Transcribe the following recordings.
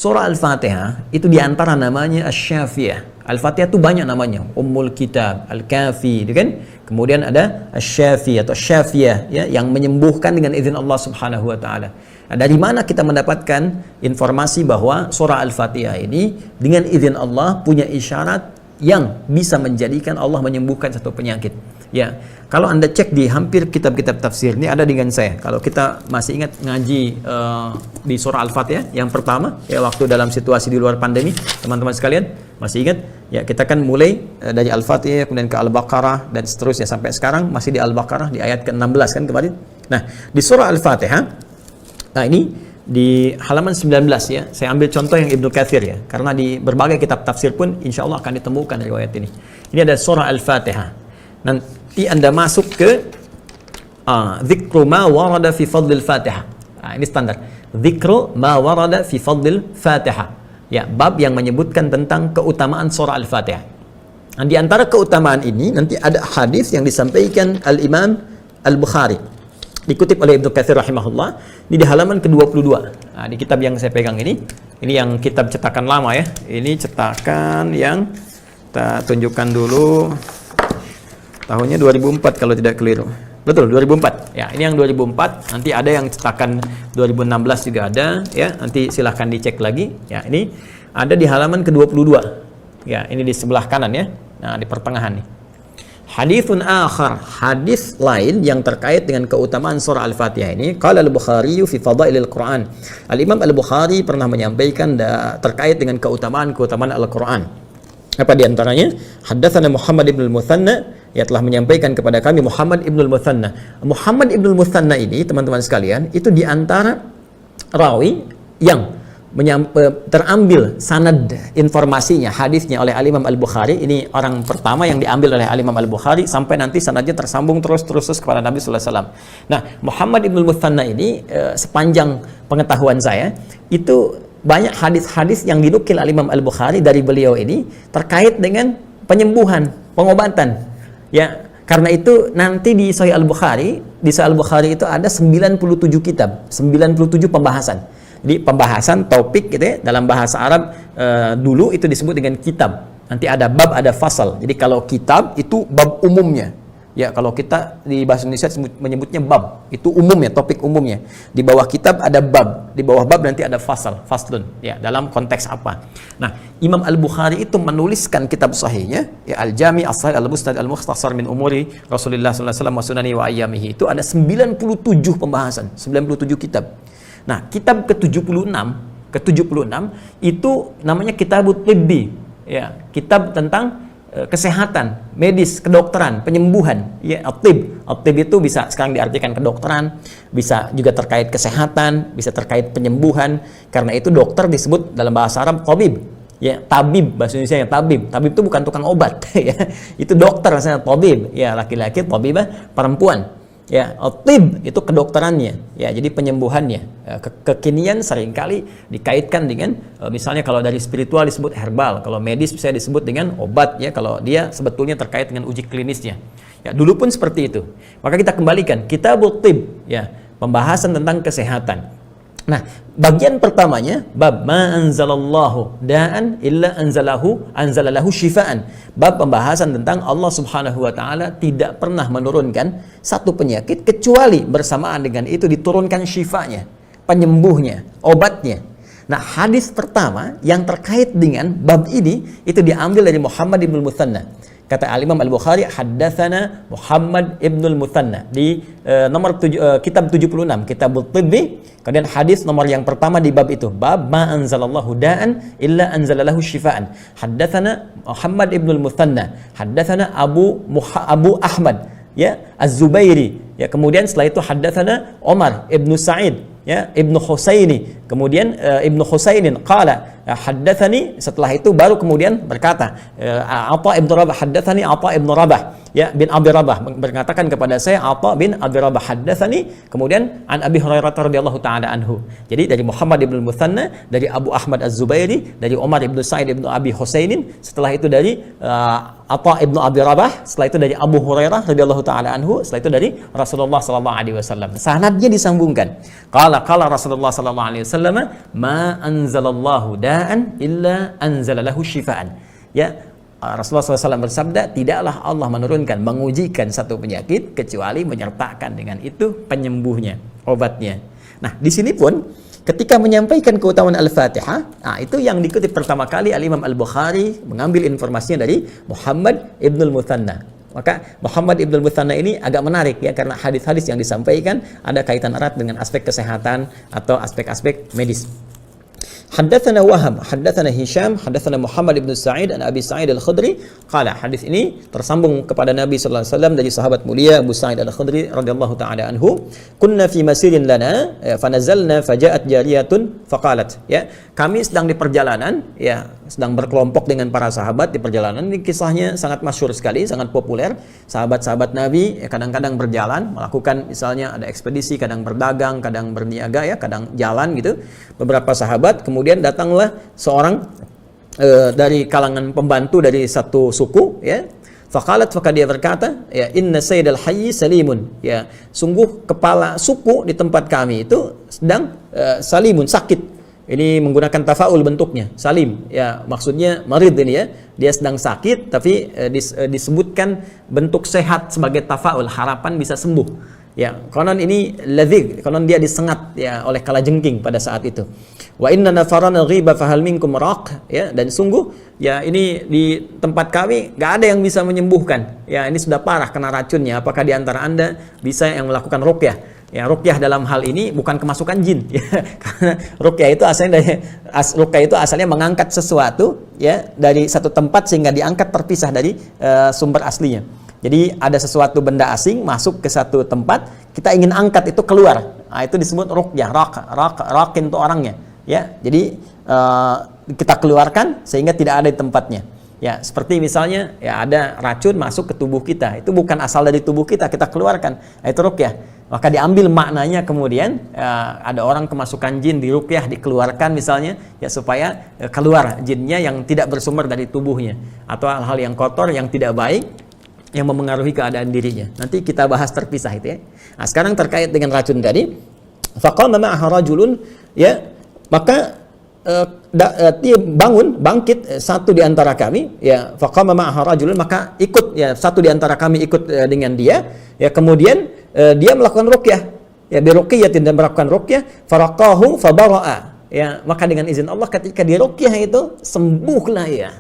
Surah Al-Fatihah itu diantara namanya Asy-Syafiyah. Al-Fatihah itu banyak namanya, Ummul Kitab, Al-Kafi, gitu kan? Kemudian ada Asy-Syafi atau Syafiyah, ya, yang menyembuhkan dengan izin Allah Subhanahu wa taala. Nah, dari mana kita mendapatkan informasi bahwa surah Al-Fatihah ini dengan izin Allah punya isyarat yang bisa menjadikan Allah menyembuhkan satu penyakit? Ya, kalau Anda cek di hampir kitab-kitab tafsir ini ada dengan saya. Kalau kita masih ingat ngaji di surah Al-Fatihah yang pertama, ya, waktu dalam situasi di luar pandemi, teman-teman sekalian masih ingat? Ya, kita kan mulai dari Al-Fatihah kemudian ke Al-Baqarah dan seterusnya sampai sekarang masih di Al-Baqarah di ayat ke-16 kan kemarin. Nah, di surah Al-Fatihah, nah ini di halaman 19 ya, saya ambil contoh yang Ibnu Katsir ya, karena di berbagai kitab tafsir pun insya Allah akan ditemukan riwayat ini. Ini ada surah Al-Fatihah. Nanti Anda masuk ke dzikru ma warada fi fadlil Fatihah. Nah, ini standar. Dzikru ma warada fi fadlil Fatihah. Ya, bab yang menyebutkan tentang keutamaan surah Al-Fatihah. Nah, di antara keutamaan ini nanti ada hadis yang disampaikan Al-Imam Al-Bukhari. Dikutip oleh Ibnu Katsir rahimahullah, ini di halaman ke-22. Nah, di kitab yang saya pegang ini yang kitab cetakan lama ya. Ini cetakan yang kita tunjukkan dulu. Tahunnya 2004 kalau tidak keliru. Betul, 2004. Ya, ini yang 2004. Nanti ada yang cetakan 2016 juga ada, ya. Nanti silahkan dicek lagi. Ya, ini ada di halaman ke-22. Ya, ini di sebelah kanan ya. Nah, di pertengahan nih. Haditsun akhar, hadis lain yang terkait dengan keutamaan surah Al-Fatihah ini, qala Al-Bukhari fi Fadailil Quran. Al-Imam Al-Bukhari pernah menyampaikan terkait dengan keutamaan Al-Quran. Apa di antaranya? Haddatsana Muhammad ibn al-Muthanna, ya, telah menyampaikan kepada kami Muhammad ibn al-Muthanna. Muhammad ibn al-Muthanna ini, teman-teman sekalian, itu di antara rawi yang terambil sanad informasinya, hadisnya oleh Al-Imam Al-Bukhari. Ini orang pertama yang diambil oleh Al-Imam Al-Bukhari sampai nanti sanadnya tersambung terus kepada Nabi sallallahu alaihi wasallam. Nah, Muhammad ibn al-Muthanna ini sepanjang pengetahuan saya itu banyak hadis-hadis yang dinukil Al-Imam Al-Bukhari dari beliau ini terkait dengan penyembuhan, pengobatan. Ya, karena itu nanti di Sahih Al-Bukhari, itu ada 97 kitab, 97 pembahasan. Jadi pembahasan topik gitu ya, dalam bahasa Arab dulu itu disebut dengan kitab. Nanti ada bab, ada fasal. Jadi kalau kitab itu bab umumnya. Ya, kalau kita di bahasa Indonesia menyebutnya bab, itu umumnya, topik umumnya. Di bawah kitab ada bab, di bawah bab nanti ada fasal, faslun. Ya, dalam konteks apa? Nah, Imam Al-Bukhari itu menuliskan kitab sahihnya, ya, Al-Jami' As-Sahih Al-Musnad Al-Mukhtasar min Umuri Rasulullah sallallahu alaihi wasallam wa sunani wa ayyamihi. Itu ada 97 pembahasan, 97 kitab. Nah, kitab ke-76 itu namanya Kitabut Tibbi, ya, kitab tentang kesehatan, medis, kedokteran, penyembuhan. Ya, at-tib itu bisa sekarang diartikan kedokteran, bisa juga terkait kesehatan, bisa terkait penyembuhan. Karena itu dokter disebut dalam bahasa Arab tabib. Ya, tabib bahasa Indonesia ya, tabib. Tabib itu bukan tukang obat ya. Itu dokter rasanya tabib. Ya, laki-laki, tabibah perempuan. Ya, at-tib itu kedokterannya. Ya, jadi penyembuhannya. Kekinian seringkali dikaitkan dengan misalnya kalau dari spiritual disebut herbal, kalau medis bisa disebut dengan obat ya, kalau dia sebetulnya terkait dengan uji klinisnya. Ya, dulu pun seperti itu. Maka kita kembalikan Kitabut Tib, ya, pembahasan tentang kesehatan. Nah, bagian pertamanya bab ma anzalallahu da'an illa anzalalahu syifaan. Bab pembahasan tentang Allah Subhanahu wa taala tidak pernah menurunkan satu penyakit kecuali bersamaan dengan itu diturunkan syifanya, penyembuhnya, obatnya. Nah, hadis pertama yang terkait dengan bab ini itu diambil dari Muhammad ibn al-Muthanna. Kata Al-Imam Al-Bukhari, haddatsana Muhammad ibn al-Muthanna di kitab 76, Kitabut Tibbi. Kemudian hadis nomor yang pertama di bab itu, bab ma anzalallahu da'an illa anzalalahu syifaan. Haddatsana Muhammad ibn al-Muthanna, haddatsana Abu Ahmad, ya, Az-Zubairi. Ya, kemudian setelah itu haddatsana Umar ibn Sa'id, ya, Ibnu Husaini. Kemudian Ibnu Husainin qala haddatsani, setelah itu baru kemudian berkata Atha ibn Rabah, haddatsani Atha ibn Rabah ya bin Abi Rabah, berkatakan kepada saya Atha bin Abi Rabah haddatsani, kemudian an Abi Hurairah radhiyallahu taala anhu. Jadi dari Muhammad ibn Muthanna, dari Abu Ahmad Az-Zubairi, dari Umar ibn Sa'id ibn Abi Husainin, setelah itu dari Atha ibn Abi Rabah, setelah itu dari Abu Hurairah radhiyallahu taala anhu, setelah itu dari Rasulullah sallallahu alaihi wasallam. Sanadnya disambungkan. Qala Rasulullah sallallahu alaihi wasallam, ma anzalallahu da'an illa anzalalahu syifaan. Ya, Rasulullah SAW bersabda, tidaklah Allah menurunkan, mengujikan satu penyakit kecuali menyertakan dengan itu penyembuhnya, obatnya. Nah, di sini pun ketika menyampaikan keutamaan Al-Fatihah, itu yang dikutip pertama kali Al-Imam Al-Bukhari mengambil informasinya dari Muhammad ibn Muthanna. Maka Muhammad ibn Muthanna ini agak menarik ya, karena hadis-hadis yang disampaikan ada kaitan erat dengan aspek kesehatan atau aspek-aspek medis. Haddatsana Wahab, haddatsana Hisham, haddatsana Muhammad ibn Sa'id an Abi Sa'id Al-Khudri qala. Hadis ini tersambung kepada Nabi sallallahu alaihi wasallam dari sahabat mulia Abu Sa'id Al-Khudri radhiyallahu taala anhu. Kunna fi masirin lana fanazalna faja'at jariyatun faqalat. Ya, kami sedang di perjalanan, ya, sedang berkelompok dengan para sahabat di perjalanan. Ini kisahnya sangat masyhur sekali, sangat populer. Sahabat-sahabat Nabi kadang-kadang berjalan, melakukan misalnya ada ekspedisi, kadang berdagang, kadang berniaga ya, kadang jalan gitu. Beberapa sahabat, kemudian datanglah seorang dari kalangan pembantu dari satu suku ya. Faqalat, maka dia berkata, ya, inna sayyidal hayyi salimun. Ya, sungguh kepala suku di tempat kami itu sedang salimun, sakit. Ini menggunakan tafaul bentuknya, salim. Ya, maksudnya marid ini ya. Dia sedang sakit tapi disebutkan bentuk sehat sebagai tafaul, harapan bisa sembuh. Ya, konon ini ladhig, konon dia disengat ya oleh kalajengking pada saat itu. Wa inna nafaran ghiba fahal minkum raq, ya, dan sungguh ya ini di tempat kami enggak ada yang bisa menyembuhkan. Ya, ini sudah parah kena racunnya. Apakah di antara Anda bisa yang melakukan ruqyah? Ya, ruqyah dalam hal ini bukan kemasukan jin ya. Karena ruqyah itu asalnya asalnya mengangkat sesuatu ya dari satu tempat sehingga diangkat terpisah dari sumber aslinya. Jadi ada sesuatu benda asing masuk ke satu tempat, kita ingin angkat itu keluar. Nah, itu disebut ruqyah, raqin itu orangnya. Ya, jadi kita keluarkan sehingga tidak ada di tempatnya. Ya, seperti misalnya ya ada racun masuk ke tubuh kita, itu bukan asal dari tubuh kita, kita keluarkan. Nah, itu ruqyah. Maka diambil maknanya kemudian ada orang kemasukan jin di ruqyah, dikeluarkan misalnya ya supaya keluar jinnya yang tidak bersumber dari tubuhnya atau hal-hal yang kotor yang tidak baik yang memengaruhi keadaan dirinya. Nanti kita bahas terpisah itu ya. Nah, sekarang terkait dengan racun tadi, faqama ma'aha rajulun, ya, maka dia bangkit satu di antara kami, ya, faqama ma'aha rajulun, maka ikut ya satu di antara kami ikut dengan dia, ya, kemudian dia melakukan ruqyah, ya, bi ruqyatin, dan melakukan ruqyah, faraqahu fabara'a, ya, maka dengan izin Allah ketika dia ruqyah itu sembuhlah ya.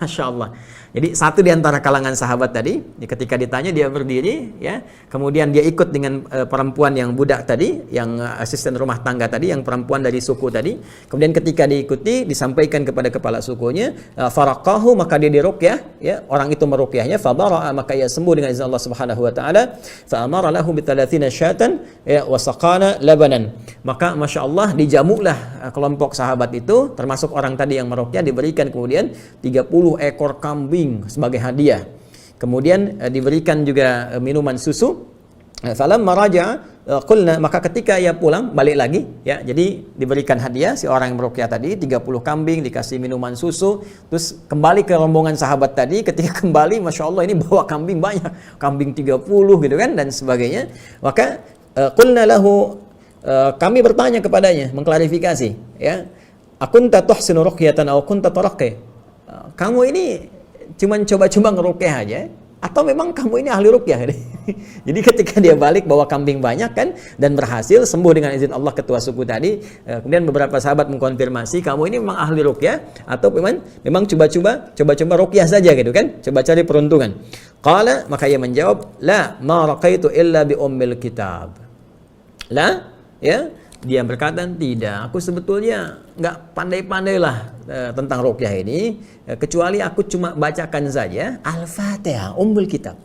Masya Allah. Jadi satu di antara kalangan sahabat tadi, ketika ditanya dia berdiri, ya, kemudian dia ikut dengan perempuan yang budak tadi, yang asisten rumah tangga tadi, yang perempuan dari suku tadi. Kemudian ketika diikuti, disampaikan kepada kepala sukunya, faraqahu, maka dia diruqyah, ya, orang itu meruqyahnya, fadara'a, maka ia sembuh dengan izin Allah Subhanahu wa taala. Fa amara lahu bi 30 syatan, ya, wa saqana labanan. Maka Masya Allah dijamulah kelompok sahabat itu, termasuk orang tadi yang meruqyah, diberikan kemudian 30 ekor kambing sebagai hadiah. Kemudian diberikan juga minuman susu. Falamma raja'a qulna, maka ketika ia pulang balik lagi, ya, jadi diberikan hadiah si orang yang meruqyah tadi 30 kambing, dikasih minuman susu, terus kembali ke rombongan sahabat tadi. Ketika kembali, Masya Allah, ini bawa kambing banyak, kambing 30 gitu kan, dan sebagainya. Maka qulna lahu, kami bertanya kepadanya, mengklarifikasi, ya, akunta tuhsinu ruqyatan aw kunta taraqqi, kamu ini cuman coba-coba ngeruqyah aja atau memang kamu ini ahli ruqyah? Jadi ketika dia balik bawa kambing banyak kan, dan berhasil sembuh dengan izin Allah ketua suku tadi, kemudian beberapa sahabat mengkonfirmasi, kamu ini memang ahli ruqyah atau memang coba-coba ruqyah saja gitu kan, coba cari peruntungan. Qala, maka ia menjawab, la ma raqaitu illa bi ummil kitab. La, ya, dia berkata, tidak, aku sebetulnya nggak pandai-pandailah tentang ruqyah ini, kecuali aku cuma bacakan saja Al-Fatihah, Ummul Kitab.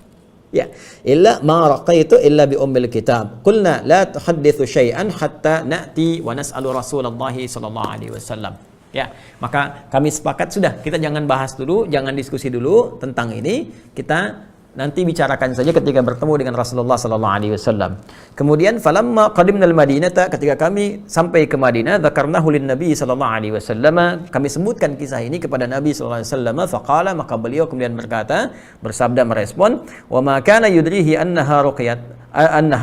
Ya, illa ma raqaitu illa bi Ummul Kitab. Qulna la tuhadditsu syai'an hatta na'ti wa nas'alu Rasulullah sallallahu alaihi wasallam. Ya, maka kami sepakat sudah, kita jangan bahas dulu, jangan diskusi dulu tentang ini. Kita nanti bicarakan saja ketika bertemu dengan Rasulullah sallallahu alaihi wasallam. Kemudian falamma qadimnal Madinata, ketika kami sampai ke Madinah, dzakarnahu lin Nabi sallallahu alaihi wasallam, kami sebutkan kisah ini kepada Nabi sallallahu alaihi wasallam, faqala, maka beliau kemudian berkata, bersabda merespon, wa ma kana yudrihi annaha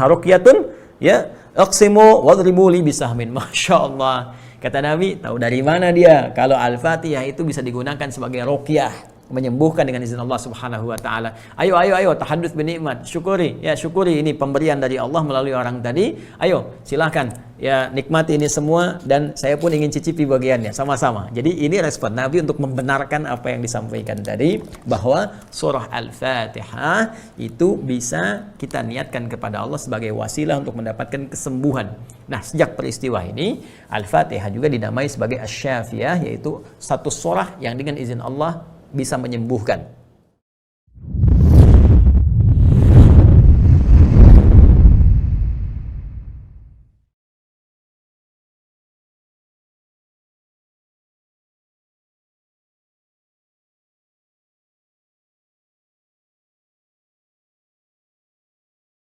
ruqyatun, ya, aqsimu wadribu li bisahmin. Masyaallah. Kata Nabi, tahu dari mana dia kalau Al-Fatihah itu bisa digunakan sebagai ruqyah, menyembuhkan dengan izin Allah Subhanahu wa taala. Ayo tahadduts binikmat, syukuri. Ya, syukuri ini pemberian dari Allah melalui orang tadi. Ayo, silahkan ya, nikmati ini semua dan saya pun ingin cicipi bagiannya sama-sama. Jadi ini respon Nabi untuk membenarkan apa yang disampaikan tadi, bahwa surah Al-Fatihah itu bisa kita niatkan kepada Allah sebagai wasilah untuk mendapatkan kesembuhan. Nah, sejak peristiwa ini Al-Fatihah juga dinamai sebagai Asy-Syafiyah, yaitu satu surah yang dengan izin Allah bisa menyembuhkan.